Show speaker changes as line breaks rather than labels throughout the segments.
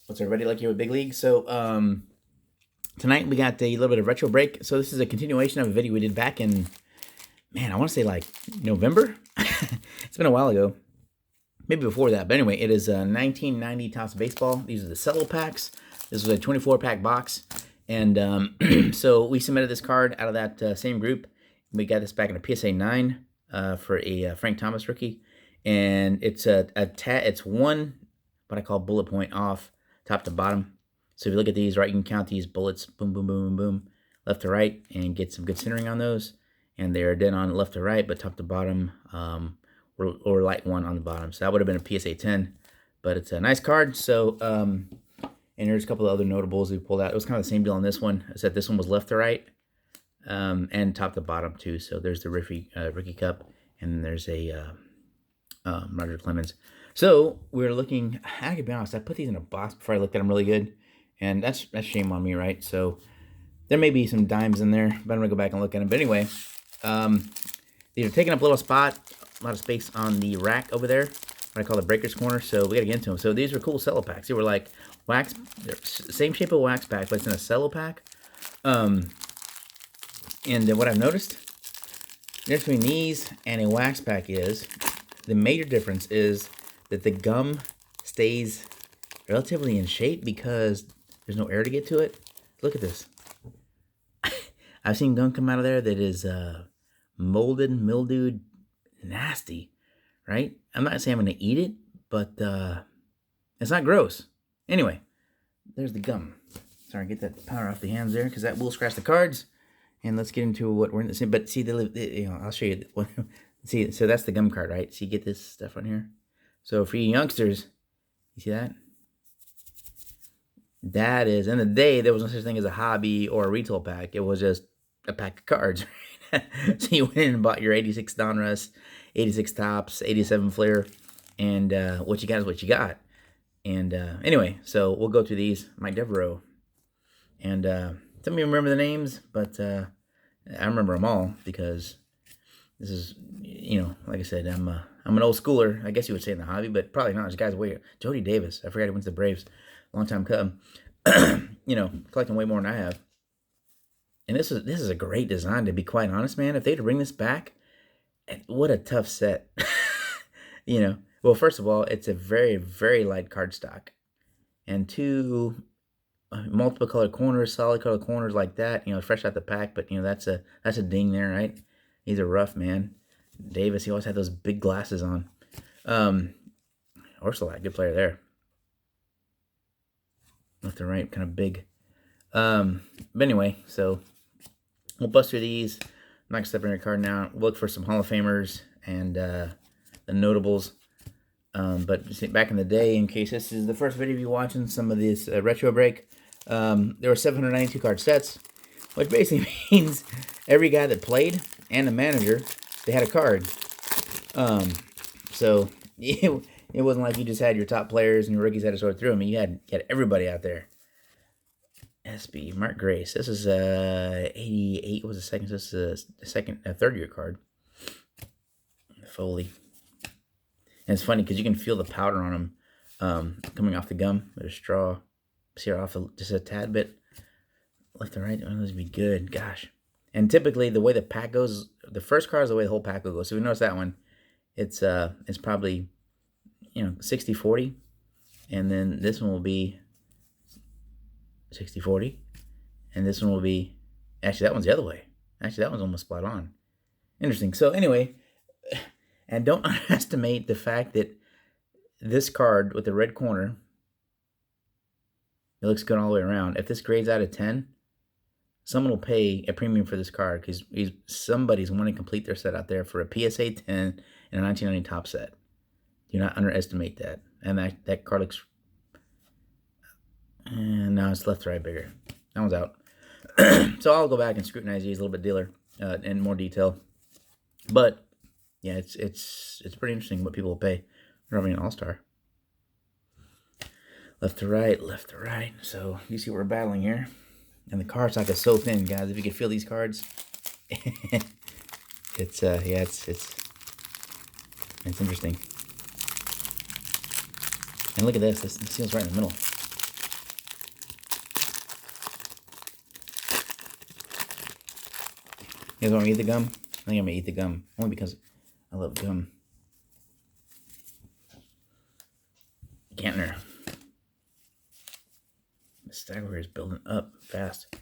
What's everybody like here with Big League? So tonight we got a little bit of retro break. So this is a continuation of a video we did back in, man, I want to say like November. It's been a while ago, maybe before that. But anyway, it is 1990 Topps Baseball. These are the cello packs. This was a 24-pack box, and so we submitted this card out of that same group. We got this back in a PSA 9 for a Frank Thomas rookie, and it's it's one what I call bullet point off top to bottom. So if you look at these, right, you can count these bullets, boom, boom, boom, boom, boom, left to right, and get some good centering on those. And they're dead on left to right, but top to bottom, or light one on the bottom. So that would have been a PSA 10, but it's a nice card. So, and there's a couple of other notables we pulled out. It was kind of the same deal on this one, except this one was left to right, and top to bottom too. So there's the Ricky Cup, and there's a Roger Clemens. So we're looking. I gotta be honest. I put these in a box before I looked at them really good, and that's shame on me, right? So there may be some dimes in there, but I'm gonna go back and look at them. But anyway, these are taking up a little spot, a lot of space on the rack over there, what I call the breaker's corner. So we gotta get into them. So these are cool cello packs. They were like wax, same shape of wax pack, but it's in a cello pack. And what I've noticed, the difference between these and a wax pack is the major difference is that the gum stays relatively in shape because there's no air to get to it. Look at this. I've seen gum come out of there that is molded, mildewed, nasty, right? I'm not saying I'm going to eat it, but it's not gross. Anyway, there's the gum. Sorry, get that powder off the hands there because that will scratch the cards. And let's get into what we're in the same. But see, I'll show you. See, so that's the gum card, right? So you get this stuff on here. So for you youngsters, you see that? That is, in the day, there was no such thing as a hobby or a retail pack. It was just a pack of cards. Right? So you went in and bought your 86 Donruss, 86 Topps, 87 Flair, and what you got is what you got. And anyway, so we'll go through these. Mike Devereaux. And some of you remember the names, but I remember them all because this is, like I said, I'm an old schooler, I guess you would say, in the hobby, but probably not. This guy's way. Jody Davis, I forgot he went to the Braves, long time Cub. Collecting way more than I have. And this is a great design, to be quite honest, man. If they'd bring this back, what a tough set. Well, first of all, it's a very, very light cardstock, and two multiple color corners, solid color corners like that. Fresh out the pack, but that's a ding there, right? These are rough, man. Davis, he always had those big glasses on. Orsolak, good player there. Left and right, kind of big. But anyway, so we'll bust through these. I'm not gonna step in your card now. We'll look for some Hall of Famers and the notables. But back in the day, in case this is the first video you're watching, some of this retro break, there were 792 card sets, which basically means every guy that played and the manager, they had a card. So it wasn't like you just had your top players and your rookies had to sort through them. You had everybody out there. SB Mark Grace. This is 88 was the second. This is a third year card. Foley. And it's funny because you can feel the powder on them coming off the gum with a straw. See off just a tad bit. Left and right. Oh, those would be good. Gosh. And typically the way the pack goes, the first card is the way the whole pack will go. So we notice that one. It's probably 60-40. And then this one will be 60-40. And this one will be, actually that one's the other way. Actually that one's almost spot on. Interesting. So anyway, and don't underestimate the fact that this card with the red corner, it looks good all the way around. If this grades out of 10, someone will pay a premium for this card because somebody's wanting to complete their set out there for a PSA 10 and a 1990 top set. Do not underestimate that. And that card looks, and now it's left to right bigger. That one's out. So I'll go back and scrutinize these a little bit in more detail. But yeah, it's pretty interesting what people will pay. They're having an all-star. Left to right, left to right. So you see what we're battling here. And the cardstock is so thin, guys. If you can feel these cards, it's interesting. And look at this. This seal's right in the middle. You guys want me to eat the gum? I think I'm gonna eat the gum only because I love gum. Gantner. The stack over here is building up fast.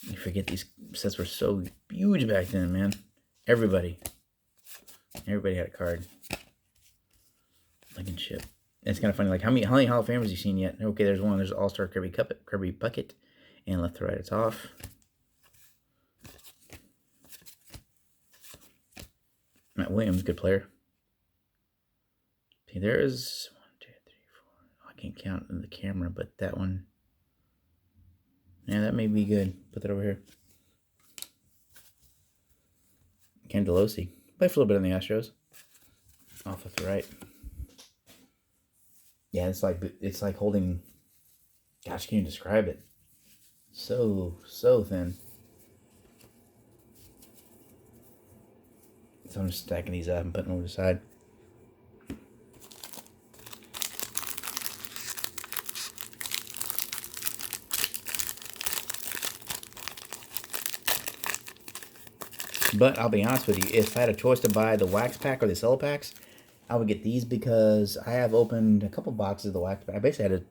You forget these sets were so huge back then, man. Everybody had a card. Like shit. It's kind of funny. Like how many Hall of Famers you seen yet? Okay, there's one. There's All-Star Kirby Puckett, and left to right it's off. Matt Williams, good player. See, there is 1, 2, 3, 4. I can't count in the camera, but that one. Yeah, that may be good. Put that over here. Ken DeLosi. Played for a little bit on the Astros. Off with the right. Yeah, it's like holding. Gosh, can you describe it? So thin. So I'm just stacking these up and putting them over the side. But I'll be honest with you, if I had a choice to buy the wax pack or the CELLO packs, I would get these because I have opened a couple boxes of the wax pack. I basically had to,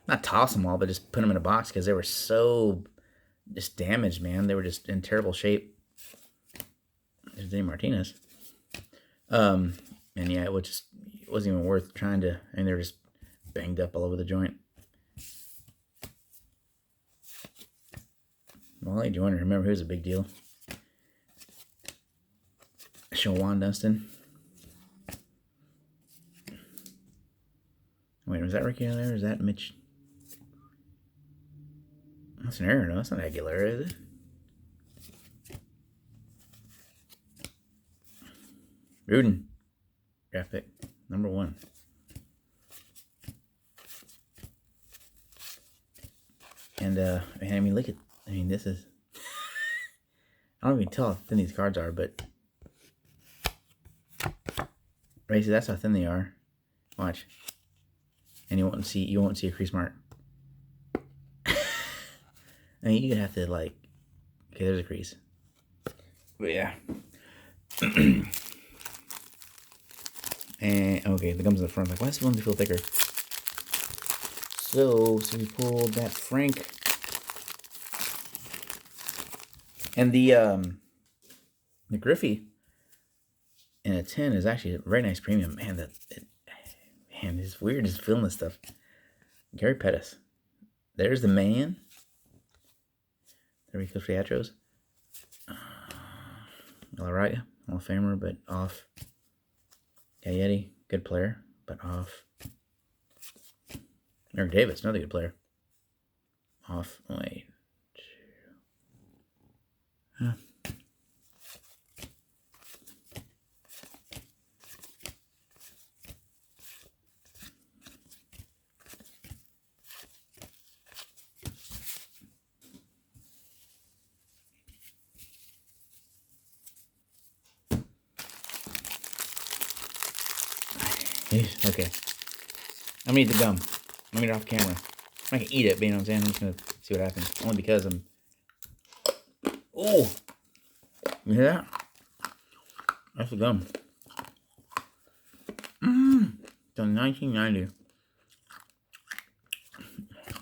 not toss them all, but just put them in a box because they were so just damaged, man. They were just in terrible shape. There's Dave Martinez. And yeah, it wasn't even worth trying to, and they were just banged up all over the joint. Wally Joyner, remember he was a big deal. Shawan Dunston. Wait, was that Ricky out there? Is that Mitch? That's an error. No, that's not Aguilera, is it? Rudin. Draft pick. Number 1. And, I mean, look at, this is, I don't even tell how thin these cards are, but, right, so that's how thin they are. Watch. And you won't see a crease mark. I mean, you have to, like, okay, there's a crease. But, yeah. And, okay, the gum's in the front. Like, why does the gum feel thicker? So we pulled that Frank. And the Griffey in a 10 is actually a very nice premium. Man, man, it's weird just feeling this stuff. Gary Pettis. There's the man. There he goes for the Astros. All right, Hall of Famer, but off. Gayetti, good player, but off. Eric Davis, another good player. Off. Wait. Huh. Okay. I'm gonna eat the gum. I'm gonna eat it off camera. I'm not gonna eat it, but you know what I'm saying? I'm just gonna see what happens. Only because I'm. Oh! You hear that? That's the gum. It's on 1990.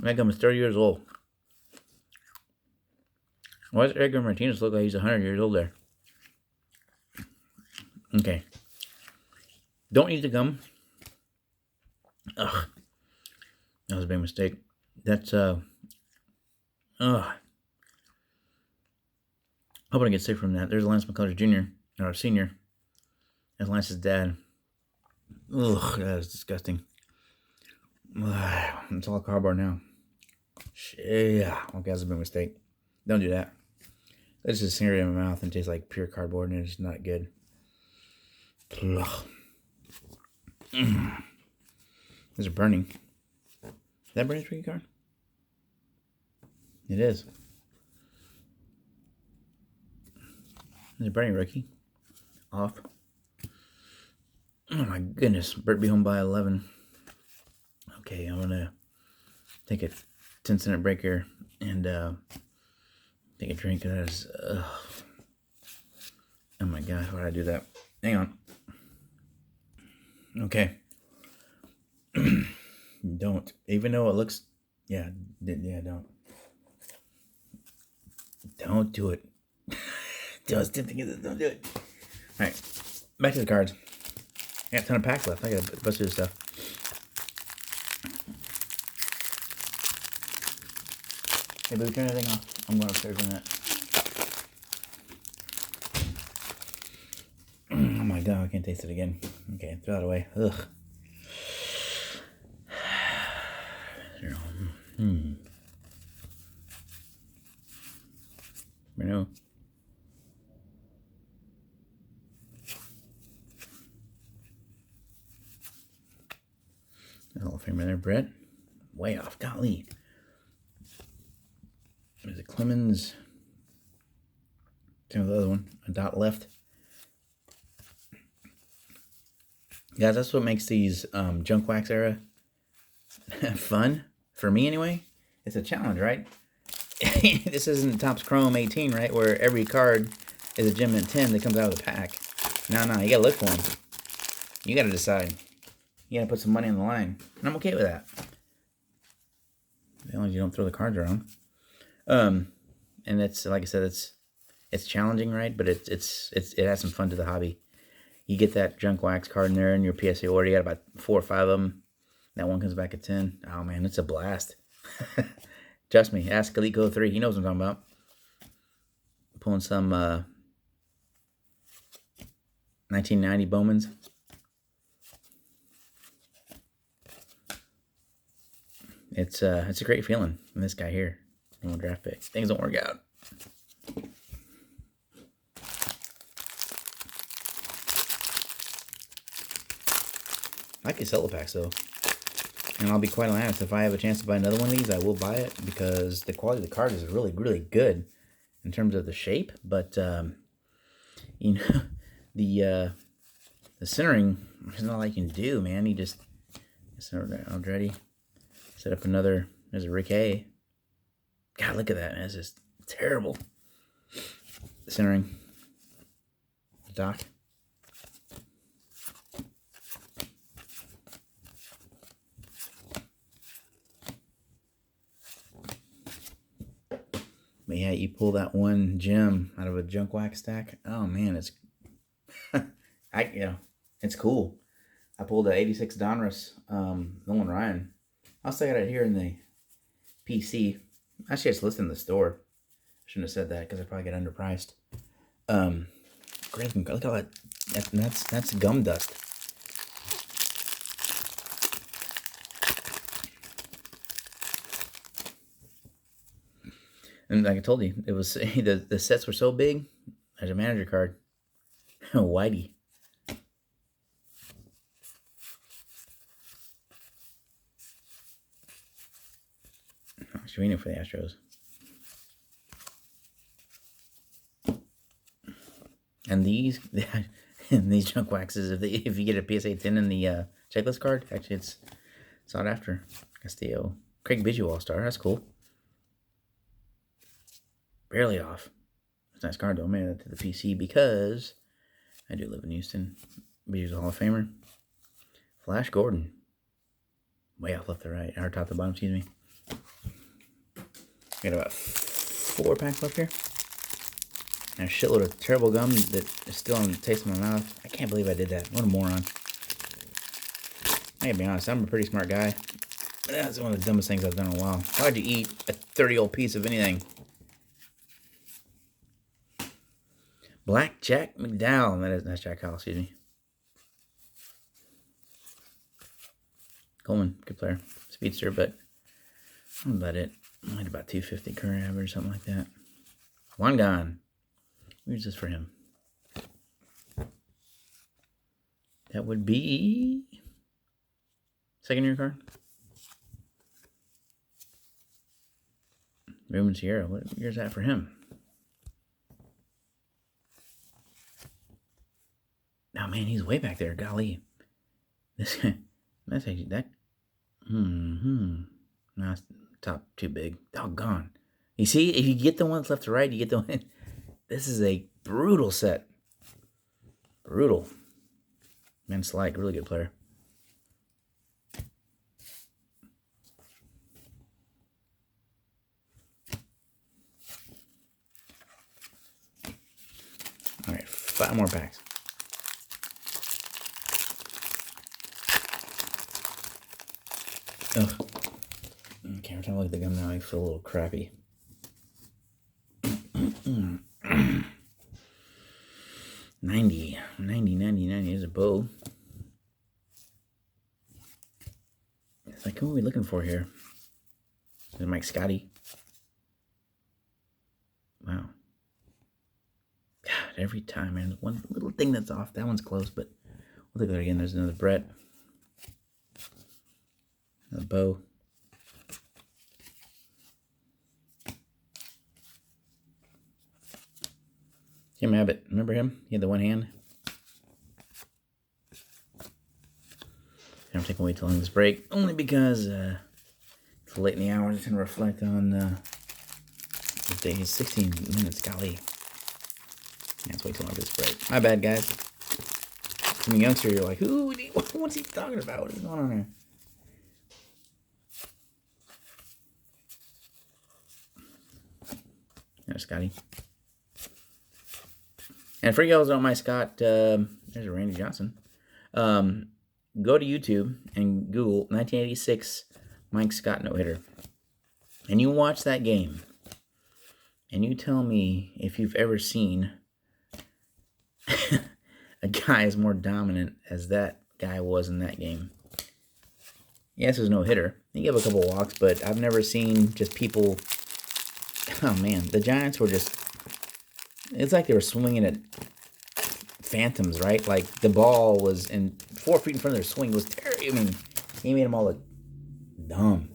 That gum is 30 years old. Why does Edgar Martinez look like he's 100 years old there? Okay. Don't eat the gum. Ugh. That was a big mistake. That's, hoping I get sick from that. There's Lance McCullers Jr., or Sr. That's Lance's dad. Ugh, that is disgusting. It's all cardboard now. Yeah. Okay, that's a big mistake. Don't do that. It's just smear it in my mouth and tastes like pure cardboard, and it's not good. Ugh. These are burning. Is that Brandon's rookie card? It is. There's a burning rookie. Off. Oh my goodness. Bert be home by 11. Okay, I'm gonna take a 10-cent break here and take a drink. That is, Oh my gosh, why did I do that? Hang on. Okay. Don't. Even though it looks... Yeah, don't. Don't do it. Don't do it. Alright, back to the cards. I got a ton of packs left. I got a bunch of this stuff. Hey, boo, turn everything off. I'm going upstairs in that. Oh my god, I can't taste it again. Okay, throw that away. Ugh. No. Hall of Famer there, Brett. Way off. Golly. There's a Clemens. There's the other one. A dot left. Guys, that's what makes these junk wax era fun. For me, anyway. It's a challenge, right? This isn't Topps Chrome 18, right? Where every card is a Gem Mint 10 that comes out of the pack. No, you gotta look for them. You gotta decide. You gotta put some money on the line. And I'm okay with that. As long as you don't throw the cards around. And it's, like I said, it's challenging, right? But it adds some fun to the hobby. You get that junk wax card in there in your PSA order. You got about 4 or 5 of them. That one comes back at 10. Oh, man, it's a blast. Trust me. Ask Kaliko 3. He knows what I'm talking about. Pulling some 1990 Bowmans. It's a great feeling. And this guy here, one draft pick. Things don't work out. I like the CELLO packs though. And I'll be quite honest, if I have a chance to buy another one of these, I will buy it because the quality of the card is really, really good in terms of the shape. But you know, the centering, there's not a lot you can do, man. You just already set up another. There's a Rick A. God, look at that, man. It's just terrible. The centering. Doc. But yeah, you pull that one gem out of a junk wax stack. Oh man, it's it's cool. I pulled a 86 Donruss Nolan Ryan. I'll say it here in the PC. Actually, it's listed in the store. I shouldn't have said that because I probably get underpriced. Great, look at all that. That's gum dust. And like I told you, it was the sets were so big. There's a manager card. Whitey. Trevino for the Astros. And these junk waxes, if you get a PSA 10 in the checklist card, actually it's sought after. Castillo. Craig Biggio All-Star, that's cool. Barely off. It's a nice card though. I made that to the PC because I do live in Houston. Biggio's a Hall of Famer. Flash Gordon. Way off left to right. Or top to bottom, excuse me. Got about 4 packs left here. And a shitload of terrible gum that is still on the taste of my mouth. I can't believe I did that. What a moron. I gotta be honest, I'm a pretty smart guy. But that's one of the dumbest things I've done in a while. How would you eat a 30-old piece of anything? Black Jack McDowell. That's Jack Howell, excuse me. Coleman, good player. Speedster, but that's about it. I had about 250 current average, something like that. One gone. Where's this for him? That would be second year card. Ruben Sierra. What year's that for him? Oh man, he's way back there. Golly, this guy. That's actually that. No, it's top too big. Doggone. You see, if you get the ones left to right, you get the one. This is a brutal set. Brutal. Man, Slyke, really good player. All right, 5 more packs. Ugh. Okay, every time I look at the gum now, I feel a little crappy. 90 is a bow. It's like, who are we looking for here? Is it Mike Scotty? Wow. God, every time, man. One little thing that's off. That one's close, but we'll look at that again. There's another Brett. Another bow. Jim Abbott. Remember him? He had the one hand. I'm taking way too long this break, only because it's late in the hour. I'm just going to reflect on the day. 16 minutes, golly. That's way too long for this break. My bad, guys. Some youngster, you're like, who? What's he talking about? What is going on here? There's Scotty. And for you guys who don't mind Scott, there's a Randy Johnson. Go to YouTube and Google 1986 Mike Scott no-hitter. And you watch that game. And you tell me if you've ever seen a guy as more dominant as that guy was in that game. Yes, there's no hitter. He gave a couple walks, but I've never seen just people... Oh, man. The Giants were just... It's like they were swinging at phantoms, right? Like, the ball was in 4 feet in front of their swing. It was terrible. I mean, he made them all look dumb.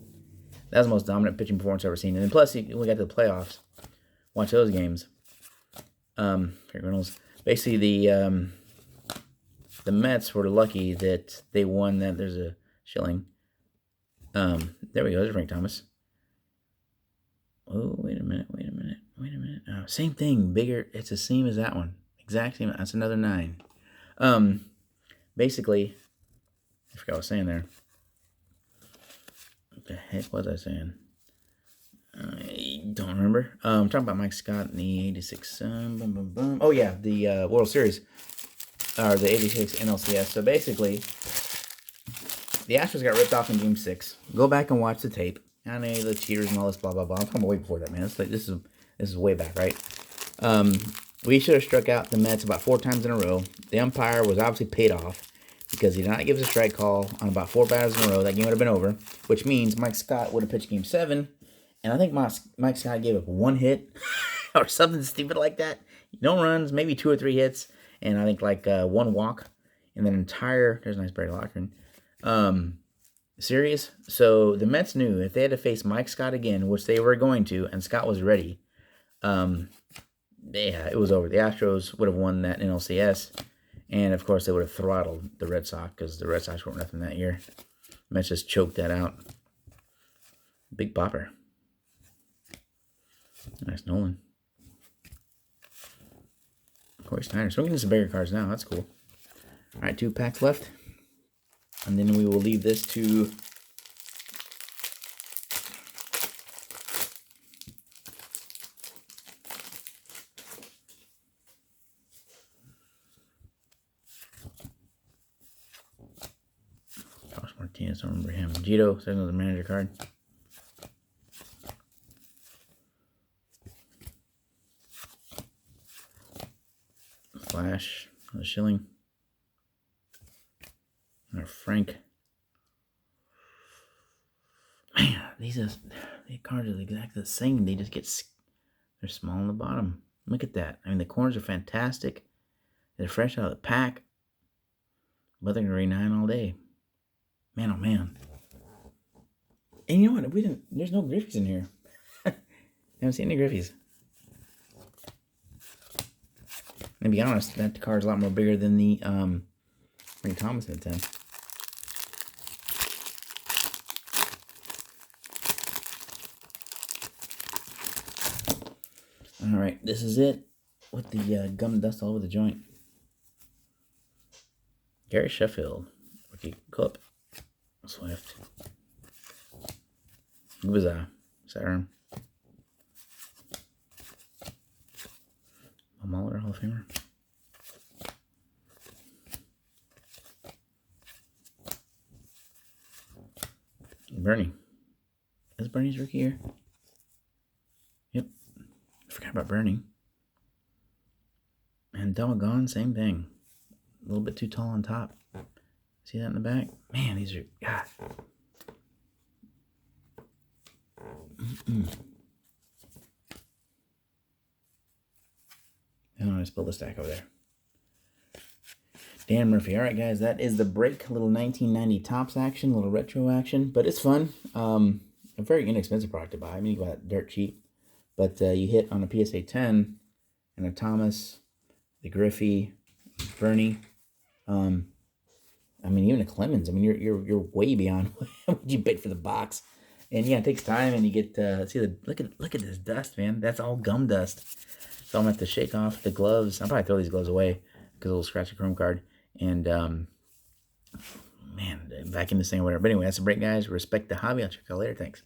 That was the most dominant pitching performance I've ever seen. And then plus, we got to the playoffs. Watch those games. Reynolds. Basically, the Mets were lucky that they won that. There's a Schilling. There we go. There's Frank Thomas. Oh, wait a minute. Oh, same thing. Bigger. It's the same as that one. Exact same. That's another 9. Basically, I forgot what I was saying there. What the heck was I saying? I don't remember. I'm talking about Mike Scott in the 86. Oh, yeah, the World Series. Or the 86 NLCS. So basically, the Astros got ripped off in Game 6. Go back and watch the tape. I know the cheaters and all this blah, blah, blah. I'm talking way before that, man. It's like, this is way back, right? We should have struck out the Mets about 4 times in a row. The umpire was obviously paid off because he did not give us a strike call on about 4 batters in a row. That game would have been over, which means Mike Scott would have pitched Game 7. And I think Mike Scott gave up 1 hit or something stupid like that. No runs, maybe 2 or 3 hits, and I think like 1 walk. And then there's a nice Barry Lockren, series. So the Mets knew if they had to face Mike Scott again, which they were going to, and Scott was ready, it was over. The Astros would have won that NLCS, and of course they would have throttled the Red Sox because the Red Sox weren't nothing that year. Mets just choked that out. Big bopper. Nice Nolan. Corey Snyder. So we're getting some bigger cards now. That's cool. All right, 2 packs left. And then we will leave this to Josh Martinez. I don't remember him. Gito. There's another manager card. Flash. Another Schilling. Or Frank. Man, these cards are exactly the same. They just they're small on the bottom. Look at that. I mean, the corners are fantastic. They're fresh out of the pack. But they're going to re-9 all day. Man, oh man. And you know what? There's no Griffeys in here. I haven't seen any Griffeys. And to be honest, that card's a lot more bigger than the Frank Thomas at 10. All right, this is it with the gum dust all over the joint. Gary Sheffield. Rookie Cup. Swift. Who was Saturn? A Muller Hall of Famer. Bernie. Is Bernie's rookie year? Yep. I forgot about Bernie. And doggone, same thing. A little bit too tall on top. See that in the back? Man, these are... God. Oh, I spilled the stack over there. Dan Murphy. All right, guys, that is the break. A little 1990 Topps action, a little retro action, but it's fun. A very inexpensive product to buy. I mean, you got it dirt cheap, but you hit on a PSA 10 and a Thomas, the Griffey, Bernie. I mean, even a Clemens. I mean, you're way beyond what you paid for the box. And yeah, it takes time, and you get see the look at this dust, man. That's all gum dust. So I'm gonna have to shake off the gloves. I'll probably throw these gloves away because it'll scratch the chrome card. And man, back in this thing or whatever. But anyway, that's a break, guys. Respect the hobby. I'll check you all later. Thanks.